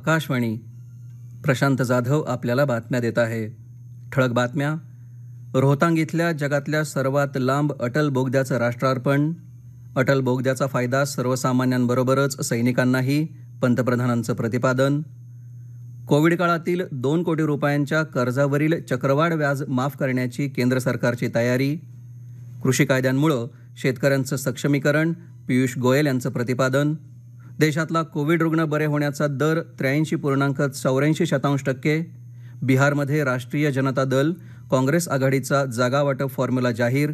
आकाशवाणी. प्रशांत जाधव आपल्याला बातम्या देत आहे. ठळक बातम्या. रोहतांग इथल्या जगातल्या सर्वात लांब अटल बोगद्याचं राष्ट्रार्पण. अटल बोगद्याचा फायदा सर्वसामान्यांबरोबरच सैनिकांनाही, पंतप्रधानांचं प्रतिपादन. कोविड काळातील 2 कोटी रुपयांच्या कर्जावरील चक्रवाढ व्याज माफ करण्याची केंद्र सरकारची तयारी. कृषी कायद्यांमुळे शेतकऱ्यांचं सक्षमीकरण, पियुष गोयल यांचं प्रतिपादन. देशातला कोविड रुग्ण बरे होण्याचा दर 83.84%. बिहारमध्ये राष्ट्रीय जनता दल काँग्रेस आघाडीचा जागा वाटप फॉर्म्युला जाहीर.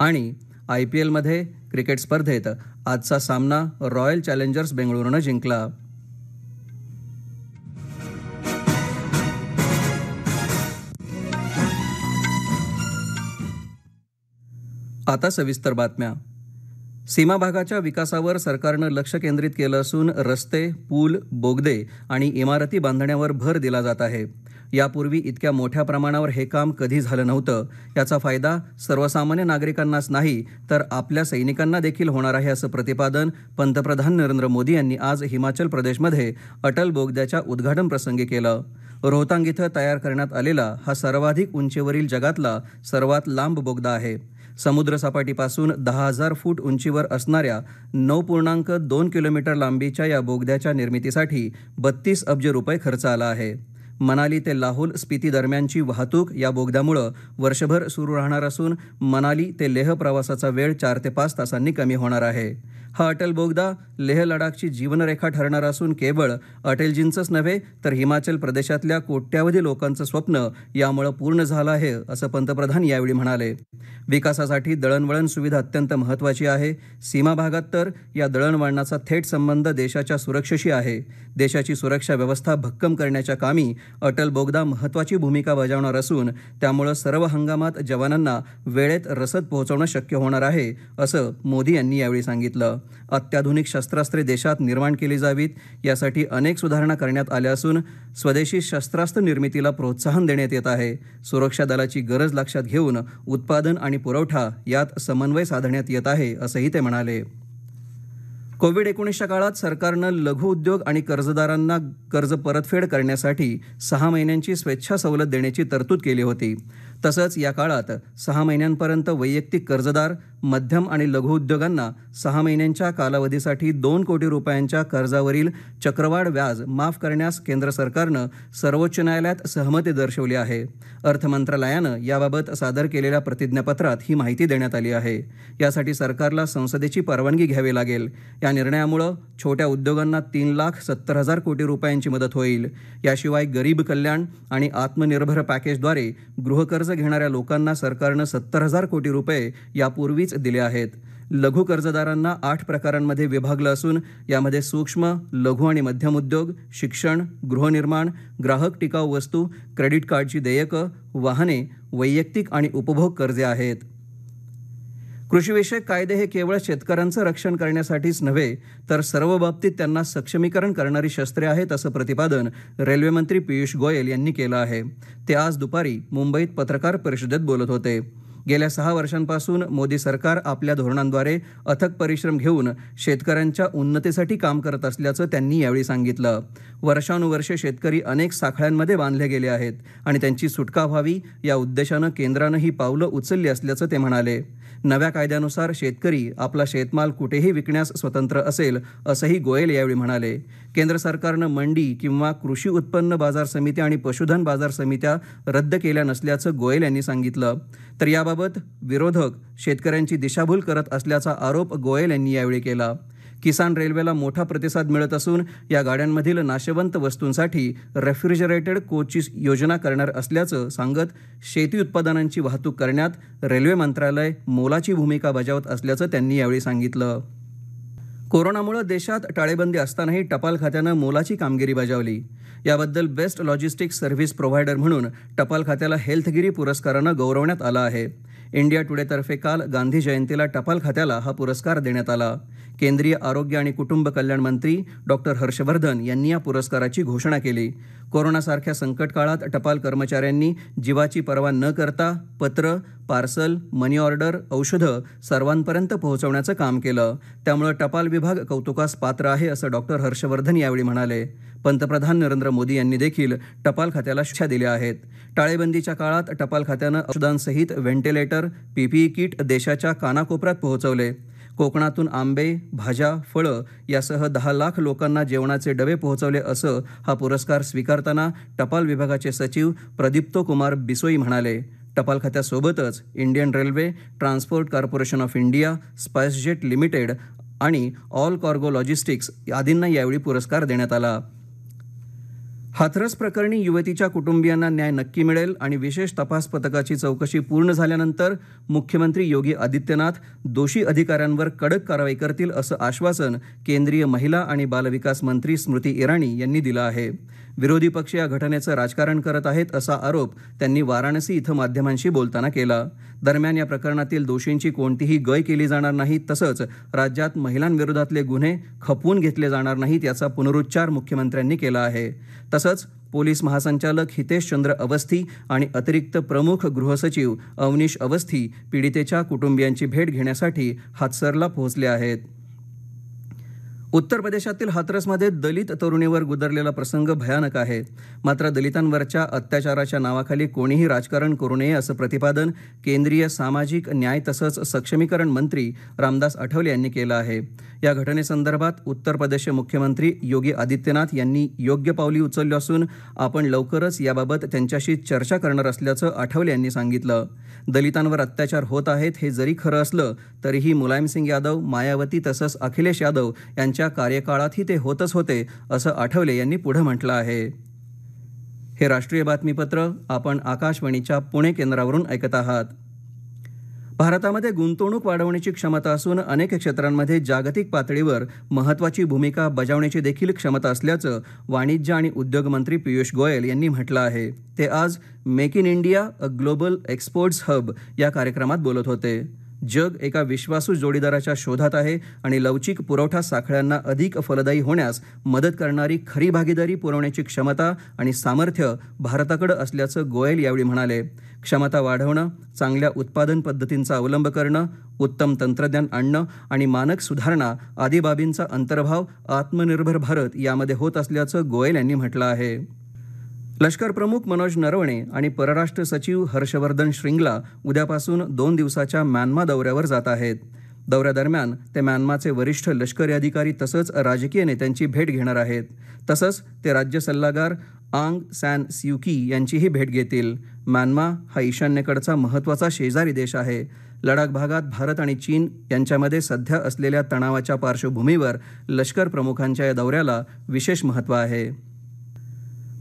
आणि IPLमध्ये क्रिकेट स्पर्धेत आजचा सामना रॉयल चॅलेंजर्स बेंगळुरूनं जिंकला. आता सविस्तर बातम्या. सीमा भागाच्या विकासावर सरकारनं लक्ष केंद्रित केलं असून रस्ते, पूल, बोगदे आणि इमारती बांधण्यावर भर दिला जात आहे. यापूर्वी इतक्या मोठ्या प्रमाणावर हे काम कधी झालं नव्हतं. याचा फायदा सर्वसामान्य नागरिकांनाच नाही तर आपल्या सैनिकांना देखील होणार आहे, असं प्रतिपादन पंतप्रधान नरेंद्र मोदी यांनी आज हिमाचल प्रदेशमध्ये अटल बोगद्याच्या उद्घाटन प्रसंगी केलं. रोहतांग इथं तयार करण्यात आलेला हा सर्वाधिक उंचीवरील जगातला सर्वात लांब बोगदा आहे. समुद्रसपाटीपासून 10,000 फूट उंचीवर असणाऱ्या 9.2 किलोमीटर लांबीच्या या बोगद्याच्या निर्मितीसाठी 32 अब्ज रुपये खर्च आला आहे. मनाली ते लाहौल स्पिती दरम्यानची वाहतूक या बोगद्यामुळे वर्षभर सुरू राहणार असून मनाली ते लेह प्रवासाचा वेळ 4 ते 5 तासांनी कमी होणार आहे. हा अटल बोगदा लेह लडाखची जीवनरेखा ठरणार असून केवळ अटलजींचंच नव्हे तर हिमाचल प्रदेशातल्या कोट्यावधी लोकांचं स्वप्न यामुळे पूर्ण झालं आहे, असं पंतप्रधान यावेळी म्हणाले. विकासासाठी दळणवळण सुविधा अत्यंत महत्त्वाची आहे. सीमा भागात तर या दळणवळणाचा थेट संबंध देशाच्या सुरक्षेशी आहे. देशाची सुरक्षा व्यवस्था भक्कम करण्याच्या कामी अटल बोगदा महत्त्वाची भूमिका बजावणार असून त्यामुळे सर्व हंगामात जवानांना वेळेत रसद पोहोचवणं शक्य होणार आहे, असं मोदी यांनी यावेळी सांगितलं. अत्याधुनिक शस्त्रास्त्रे देशात निर्माण केली जावीत यासाठी अनेक सुधारणा करण्यात आल्या असून स्वदेशी शस्त्रास्त्र निर्मितीला प्रोत्साहन देण्यात येत आहे. सुरक्षा दलाची गरज लक्षात घेऊन उत्पादन आणि पुरवठा यात समन्वय साधण्यात येत आहे, असंही ते म्हणाले. कोविड-19च्या काळात सरकारनं लघु उद्योग आणि कर्जदारांना कर्ज परतफेड करण्यासाठी 6 महिन्यांची स्वेच्छा सवलत देण्याची तरतूद केली होती. तसंच या काळात 6 महिन्यांपर्यंत वैयक्तिक कर्जदार, मध्यम आणि लघु उद्योगांना 6 महिन्यांच्या कालावधीसाठी 2 कोटी रुपयांच्या कर्जावरील चक्रवाढ व्याज माफ करण्यास केंद्र सरकारनं सर्वोच्च न्यायालयात सहमती दर्शवली आहे. अर्थ मंत्रालयानं याबाबत सादर केलेल्या प्रतिज्ञापत्रात ही माहिती देण्यात आली आहे. यासाठी सरकारला संसदेची परवानगी घ्यावी लागेल. या निर्णयामुळे छोट्या उद्योगांना 3,70,000 कोटी रुपयांची मदत होईल. याशिवाय गरीब कल्याण आणि आत्मनिर्भर पॅकेजद्वारे गृहकर्ज घेणाऱ्या लोकांना सरकारनं 70,000 कोटी रुपये यापूर्वीच दिले आहेत. लघु कर्जदारांना 8 प्रकारांमध्ये विभागलं असून यामध्ये सूक्ष्म, लघु आणि मध्यम उद्योग, शिक्षण, गृहनिर्माण, ग्राहक टिकाऊ वस्तू, क्रेडिट कार्डची देयकं, वाहने, वैयक्तिक आणि उपभोग कर्जे आहेत. कृषीविषयक कायदे हे केवळ शेतकऱ्यांचं रक्षण करण्यासाठीच नव्हे तर सर्व बाबतीत त्यांना सक्षमीकरण करणारी शस्त्रे आहेत, असं प्रतिपादन रेल्वेमंत्री पियुष गोयल यांनी केलं आहे. ते आज दुपारी मुंबईत पत्रकार परिषदेत बोलत होते. गेल्या 6 वर्षांपासून मोदी सरकार आपल्या धोरणांद्वारे अथक परिश्रम घेऊन शेतकऱ्यांच्या उन्नतीसाठी काम करत असल्याचं त्यांनी यावेळी सांगितलं. वर्षानुवर्षे शेतकरी अनेक साखळ्यांमध्ये बांधले गेले आहेत आणि त्यांची सुटका व्हावी या उद्देशानं केंद्रानं ही पावलं उचलली असल्याचं ते म्हणाले. नव्या कायद्यानुसार शेतकरी आपला शेतमाल कुठेही विकण्यास स्वतंत्र असेल, असंही गोयल यावेळी म्हणाले. केंद्र सरकारनं मंडी किंवा कृषी उत्पन्न बाजार समिती आणि पशुधन बाजार समित्या रद्द केल्या नसल्याचं गोयल यांनी सांगितलं. तर याबाबत विरोधक शेतकऱ्यांची दिशाभूल करत असल्याचा आरोप गोयल यांनी यावेळी केला. किसान रेल्वेला मोठा प्रतिसाद मिळत असून या गाड्यांमधील नाशवंत वस्तूंसाठी रेफ्रिजरेटेड कोचची योजना करणार असल्याचं सांगत शेती उत्पादनांची वाहतूक करण्यात रेल्वे मंत्रालय मोलाची भूमिका बजावत असल्याचं त्यांनी यावेळी सांगितलं. कोरोनामुळे देशात टाळेबंदी असतानाही टपाल खात्यानं मोलाची कामगिरी बजावली. याबद्दल बेस्ट लॉजिस्टिक्स सर्व्हिस प्रोव्हायडर म्हणून टपाल खात्याला हेल्थगिरी पुरस्कारानं गौरवण्यात आलं आहे. इंडिया टुडेतर्फे काल गांधी जयंतीला टपाल खात्याला हा पुरस्कार देण्यात आला. केंद्रीय आरोग्य आणि कुटुंब कल्याण मंत्री डॉक्टर हर्षवर्धन यांनी या पुरस्काराची घोषणा केली. कोरोनासारख्या संकट काळात टपाल कर्मचाऱ्यांनी जीवाची पर्वा न करता पत्र, पार्सल, मनी ऑर्डर, औषधं सर्वांपर्यंत पोहोचवण्याचं काम केलं. त्यामुळे टपाल विभाग कौतुकास पात्र आहे असं डॉक्टर हर्षवर्धन यावेळी म्हणाले. पंतप्रधान नरेंद्र मोदी यांनी देखील टपाल खात्याला शुभेच्छा दिल्या आहेत. टाळेबंदीच्या काळात टपाल खात्यानं औषधांसहित व्हेंटिलेटर, पीपीई किट देशाच्या कानाकोपऱ्यात पोहोचवले. कोकणातून आंबे, भाज्या, फळं यासह 10 लाख लोकांना जेवणाचे डबे पोहोचवले असं हा पुरस्कार स्वीकारताना टपाल विभागाचे सचिव प्रदीप्तो कुमार बिसोई म्हणाले. टपाल खात्यासोबतच Indian railway, Transport Corporation of India, SpiceJet limited आणि ऑल कार्गो लॉजिस्टिक्स आदींना यावेळी पुरस्कार देण्यात आला. हाथरस प्रकरणी युवतीच्या कुटुंबियांना न्याय नक्की मिळेल आणि विशेष तपास पथकाची चौकशी पूर्ण झाल्यानंतर मुख्यमंत्री योगी आदित्यनाथ दोषी अधिकाऱ्यांवर कडक कारवाई करतील असं आश्वासन केंद्रीय महिला आणि बालविकास मंत्री स्मृती इराणी यांनी दिलं आहे. विरोधी पक्ष या घटनेचं राजकारण करत आहेत असा आरोप त्यांनी वाराणसी इथं माध्यमांशी बोलताना केला. दरम्यान या प्रकरणातील दोषींची कोणतीही गय केली जाणार नाही, तसंच राज्यात महिलांविरोधातले गुन्हे खपवून घेतले जाणार नाहीत याचा पुनरुच्चार मुख्यमंत्र्यांनी केला आहे. तसंच पोलीस महासंचालक हितेश चंद्र अवस्थी आणि अतिरिक्त प्रमुख गृहसचिव अवनीश अवस्थी पीडितेच्या कुटुंबियांची भेट घेण्यासाठी हाथसरला पोहोचले आहेत. उत्तर प्रदेशातील हाथरसमध्ये दलित तरुणीवर गुदरलेला प्रसंग भयानक आहे. मात्र दलितांवरच्या अत्याचाराच्या नावाखाली कोणीही राजकारण करू नये असं प्रतिपादन केंद्रीय सामाजिक न्याय तसंच सक्षमीकरण मंत्री रामदास आठवले यांनी केलं आहे. या घटनेसंदर्भात उत्तर प्रदेशचे मुख्यमंत्री योगी आदित्यनाथ यांनी योग्य पावली उचलली असून आपण लवकरच याबाबत त्यांच्याशी चर्चा करणार असल्याचं आठवले यांनी सांगितलं. दलितांवर अत्याचार होत आहेत हे जरी खरं असलं तरीही मुलायमसिंग यादव, मायावती तसंच अखिलेश यादव यांच्या कार्यकाळातही ते होतच होते असं आठवले यांनी पुढे म्हटलं आहे. हे राष्ट्रीय बातमीपत्र आपण आकाशवाणीच्या पुणे केंद्रावरून ऐकत आहात. भारतामध्ये गुंतवणूक वाढवण्याची क्षमता असून अनेक क्षेत्रांमध्ये जागतिक पातळीवर महत्त्वाची भूमिका बजावण्याची देखील क्षमता असल्याचं वाणिज्य आणि उद्योग मंत्री पियुष गोयल यांनी म्हटलं आहे. ते आज make in India a global exports hub या कार्यक्रमात बोलत होते. जग एका विश्वासू जोडीदाराच्या शोधात आहे आणि लवचिक पुरवठा साखळ्यांना अधिक फलदायी होण्यास मदत करणारी खरी भागीदारी पुरवण्याची क्षमता आणि सामर्थ्य भारताकडे असल्याचं गोयल यावेळी म्हणाले. क्षमता वाढवणं, चांगल्या उत्पादन पद्धतींचा अवलंब करणं, उत्तम तंत्रज्ञान आणणं आणि मानक सुधारणा आदी बाबींचा अंतर्भाव आत्मनिर्भर भारत यामध्ये होत असल्याचं गोयल यांनी म्हटलं आहे. लष्कर प्रमुख मनोज नरवणे आणि परराष्ट्र सचिव हर्षवर्धन श्रिंगला उद्यापासून 2 दिवसाच्या म्यानमा दौऱ्यावर जात आहेत. दौऱ्यादरम्यान ते म्यानमाचे वरिष्ठ लष्करी अधिकारी तसंच राजकीय नेत्यांची भेट घेणार आहेत. तसंच ते राज्य सल्लागार आंग सॅन स्यूकी यांचीही भेट घेतील. म्यानमा हा ईशान्येकडचा महत्त्वाचा शेजारी देश आहे. लडाख भागात भारत आणि चीन यांच्यामध्ये सध्या असलेल्या तणावाच्या पार्श्वभूमीवर लष्कर प्रमुखांच्या या दौऱ्याला विशेष महत्त्व आहे.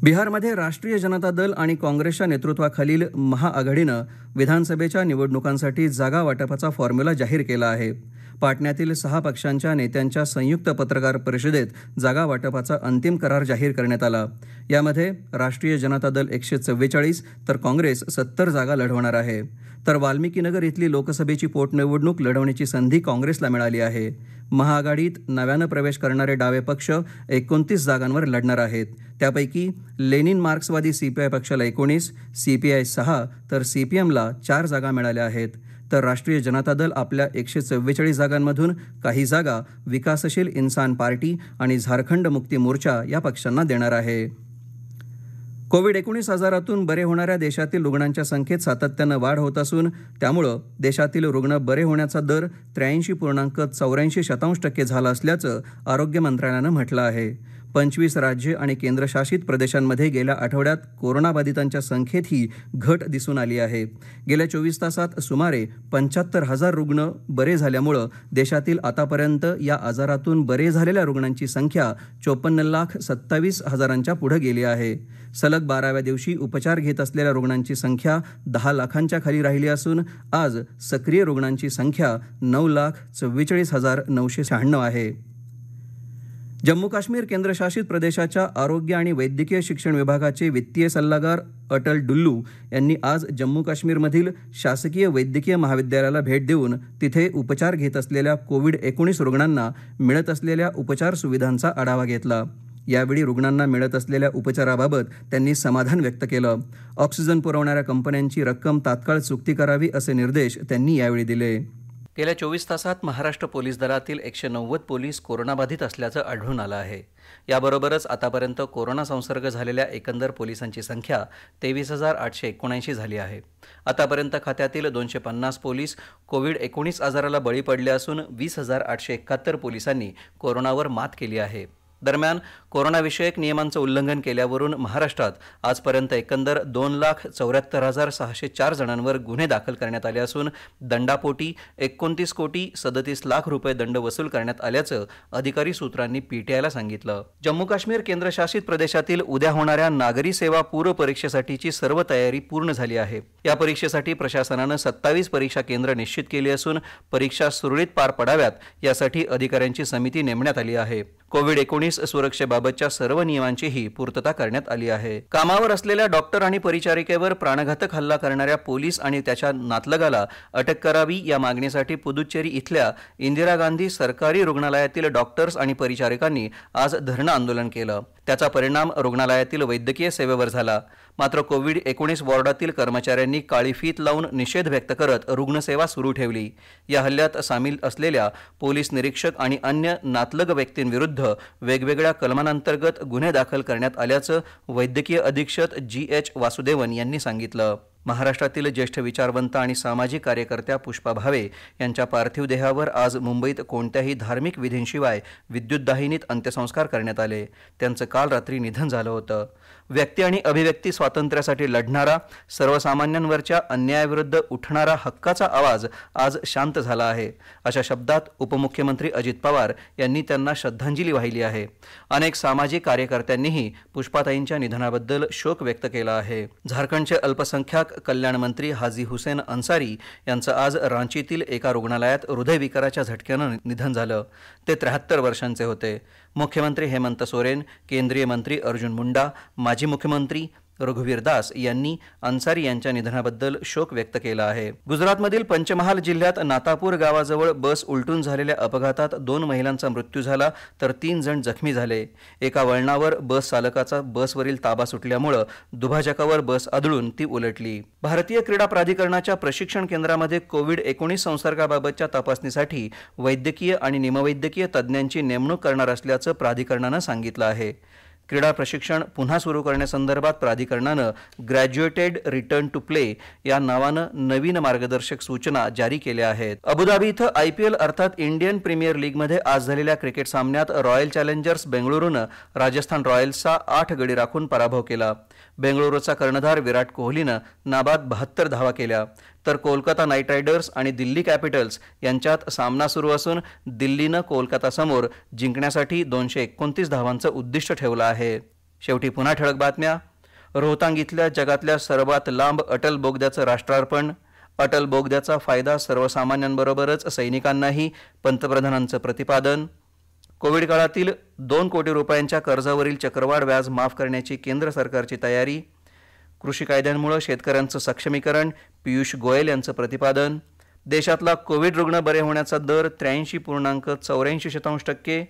बिहारमध्ये राष्ट्रीय जनता दल आणि काँग्रेसच्या नेतृत्वाखालील महाआघाडीनं विधानसभेच्या निवडणुकांसाठी जागा वाटपाचा फॉर्म्युला जाहीर केला आहे. पाटण्यातील 6 पक्षांच्या नेत्यांच्या संयुक्त पत्रकार परिषदेत जागा वाटपाचा अंतिम करार जाहीर करण्यात आला. यामध्ये राष्ट्रीय जनता दल 144 तर काँग्रेस 70 जागा लढवणार आहे. तर वाल्मिकीनगर इथली लोकसभेची पोटनिवडणूक लढवण्याची संधी काँग्रेसला मिळाली आहे. महाआघाडीत नव्यानं प्रवेश करणारे डावे पक्ष 29 जागांवर लढणार आहेत. त्यापैकी लेनिन मार्क्सवादी सीपीआय पक्षाला 19, सीपीआय 6 तर सीपीएमला 4 जागा मिळाल्या आहेत. तर राष्ट्रीय जनता दल आपल्या 144 जागांमधून काही जागा विकासशील इन्सान पार्टी आणि झारखंड मुक्ती मोर्चा या पक्षांना देणार आहे. कोविड-19 आजारातून बरे होणाऱ्या देशातील रुग्णांच्या संख्येत सातत्यानं वाढ होत असून त्यामुळं देशातील रुग्ण बरे होण्याचा दर 83.84% झाला असल्याचं आरोग्य मंत्रालयानं म्हटलं आहे. 25 राज्ये आणि केंद्रशासित प्रदेशांमध्ये गेल्या आठवड्यात कोरोनाबाधितांच्या संख्येत ही घट दिसून आली आहे. गेल्या 24 तासात सुमारे 75,000 रुग्ण बरे झाल्यामुळं देशातील आतापर्यंत या आजारातून बरे झालेल्या रुग्णांची संख्या 54,27,000च्या पुढे गेली आहे. सलग 12व्या दिवशी उपचार घेत असलेल्या रुग्णांची संख्या 10 लाखांच्या खाली राहिली असून आज सक्रिय रुग्णांची संख्या 9,44,996 आहे. जम्मू काश्मीर केंद्रशासित प्रदेशाच्या आरोग्य आणि वैद्यकीय शिक्षण विभागाचे वित्तीय सल्लागार अटल डुल्लू यांनी आज जम्मू काश्मीरमधील शासकीय वैद्यकीय महाविद्यालयाला भेट देऊन तिथे उपचार घेत असलेल्या कोविड-19 रुग्णांना मिळत असलेल्या उपचार सुविधांचा आढावा घेतला. यावेळी रुग्णांना मिळत असलेल्या उपचाराबाबत त्यांनी समाधान व्यक्त केलं. ऑक्सिजन पुरवणाऱ्या कंपन्यांची रक्कम तात्काळ चुकती करावी असे निर्देश त्यांनी यावेळी दिले. गेल्या 24 तासात महाराष्ट्र पोलीस दलातील 190 पोलीस कोरोनाबाधित असल्याचं आढळून आलं आहे. याबरोबरच आतापर्यंत कोरोना संसर्ग झालेल्या एकंदर पोलिसांची संख्या 23,879 झाली आहे. आतापर्यंत खात्यातील 250 पोलीस कोविड-19 आजाराला बळी पडले असून 20,871 पोलिसांनी कोरोनावर मात केली आहे. दरम्यान कोरोनाविषयक नियमांचं उल्लंघन केल्यावरून महाराष्ट्रात आजपर्यंत एकंदर 2,74,604 जणांवर गुन्हे दाखल करण्यात आले असून दंडापोटी 29 कोटी 37 लाख रुपये दंड वसूल करण्यात आल्याचं अधिकारी सूत्रांनी पीटीआयला सांगितलं. जम्मू काश्मीर केंद्रशासित प्रदेशातील उद्या होणाऱ्या नागरी सेवा पूर्व परीक्षेसाठीची सर्व तयारी पूर्ण झाली आहे. या परीक्षेसाठी प्रशासनानं 27 परीक्षा केंद्र निश्चित केली असून परीक्षा सुरळीत पार पडाव्यात यासाठी अधिकाऱ्यांची समिती नेमण्यात आली आहे. कोविड-19 सुरक्षेबाबतच्या सर्व नियमांचीही पूर्तता करण्यात आली आहे. कामावर असलेल्या डॉक्टर आणि परिचारिकेवर प्राणघातक हल्ला करणाऱ्या पोलीस आणि त्याच्या नातलगाला अटक करावी या मागणीसाठी पुदुच्चेरी इथल्या इंदिरा गांधी सरकारी रुग्णालयातील डॉक्टर्स आणि परिचारिकांनी आज धरणं आंदोलन केलं. त्याचा परिणाम रुग्णालयातील वैद्यकीय सेवेवर झाला. मात्र कोविड-19 वॉर्डातील कर्मचाऱ्यांनी काळी फीत लावून निषेध व्यक्त करत रुग्णसेवा सुरू ठेवली. या हल्ल्यात सामील असलेल्या पोलीस निरीक्षक आणि अन्य नातलग व्यक्तींविरुद्ध वेगवेगळ्या कलमांअंतर्गत गुन्हे दाखल करण्यात आल्याचं वैद्यकीय अधीक्षक GH वासुदेवन यांनी सांगितलं. महाराष्ट्रातील ज्येष्ठ विचारवंत आणि सामाजिक कार्यकर्त्या पुष्पा भावे यांच्या पार्थिव देहावर आज मुंबईत कोणत्याही धार्मिक विधींशिवाय विद्युतदाहिनीत अंत्यसंस्कार करण्यात आले. त्यांचं काल रात्री निधन झालं होतं. व्यक्ती आणि अभिव्यक्ती स्वातंत्र्यासाठी लढणारा, सर्वसामान्यांवरच्या अन्यायाविरुद्ध उठणारा हक्काचा आवाज आज शांत झाला आहे, अशा शब्दात उपमुख्यमंत्री अजित पवार यांनी त्यांना श्रद्धांजली वाहिली आहे. अनेक सामाजिक कार्यकर्त्यांनीही पुष्पाताईंच्या निधनाबद्दल शोक व्यक्त केला आहे. झारखंडचे अल्पसंख्याक कल्याण मंत्री हाजी हुसेन अन्सारी यांचं आज रांचीतील एका रुग्णालयात हृदयविकाराच्या झटक्यानं निधन झालं. ते 73 वर्षांचे होते. मुख्यमंत्री हेमंत सोरेन, केंद्रीय मंत्री अर्जुन मुंडा, माजी मुख्यमंत्री रघुवीर दास यांनी अन्सारी यांच्या निधनाबद्दल शोक व्यक्त केला आहे. गुजरातमधील पंचमहाल जिल्ह्यात नातापूर गावाजवळ बस उलटून झालेल्या अपघातात 2 महिलांचा मृत्यू झाला तर 3 जण जखमी झाले. एका वळणावर बस चालकाचा बसवरील ताबा सुटल्यामुळे दुभाजकावर बस आदळून ती उलटली. भारतीय क्रीडा प्राधिकरणाच्या प्रशिक्षण केंद्रामध्ये कोविड-19 संसर्गाबाबतच्या तपासणीसाठी वैद्यकीय आणि निमवैद्यकीय तज्ज्ञांची नेमणूक करणार असल्याचं प्राधिकरणानं सांगितलं आहे. क्रीडा प्रशिक्षण पुन्हा सुरू करण्यासंदर्भात प्राधिकरणानं ग्रॅज्युएटेड रिटर्न टू प्ले या नावानं नवीन मार्गदर्शक सूचना जारी केल्या आहेत. अबुधाबी इथं IPL अर्थात इंडियन प्रीमियर लीगमध्ये आज झालेल्या क्रिकेट सामन्यात रॉयल चॅलेंजर्स बेंगळुरूनं राजस्थान रॉयल्सचा 8 गडी राखून पराभव केला. बेंगळुरूचा कर्णधार विराट कोहलीनं नाबाद 72 धावा केल्या तर कोलकाता नाईट रायडर्स आणि दिल्ली कॅपिटल्स यांच्यात सामना सुरू असून दिल्लीनं कोलकातासमोर जिंकण्यासाठी 229 धावांचं उद्दिष्ट ठेवलं आहे. शेवटी पुन्हा ठळक बातम्या. रोहतांग इथल्या जगातल्या सर्वात लांब अटल बोगद्याचं राष्ट्रार्पण. अटल बोगद्याचा फायदा सर्वसामान्यांबरोबरच सैनिकांनाही, पंतप्रधानांचं प्रतिपादन. कोविड काळातील 2 कोटी रुपयांच्या कर्जावरील चक्रवाढ व्याज माफ करण्याची केंद्र सरकारची तयारी. कृषी कायद्यांमुळे शेतकऱ्यांचं सक्षमीकरण, पियुष गोयल यांचं प्रतिपादन. देशातला कोविड रुग्ण बरे होण्याचा दर 83.84%.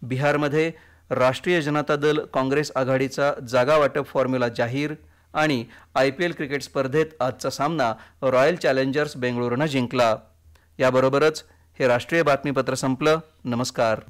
बिहारमध्ये राष्ट्रीय जनता दल काँग्रेस आघाडीचा जागा वाटप फॉर्म्युला जाहीर. आणि IPL क्रिकेट स्पर्धेत आजचा सामना रॉयल चॅलेंजर्स बेंगळुरूनं जिंकला. याबरोबरच हे राष्ट्रीय बातमीपत्र संपलं. नमस्कार.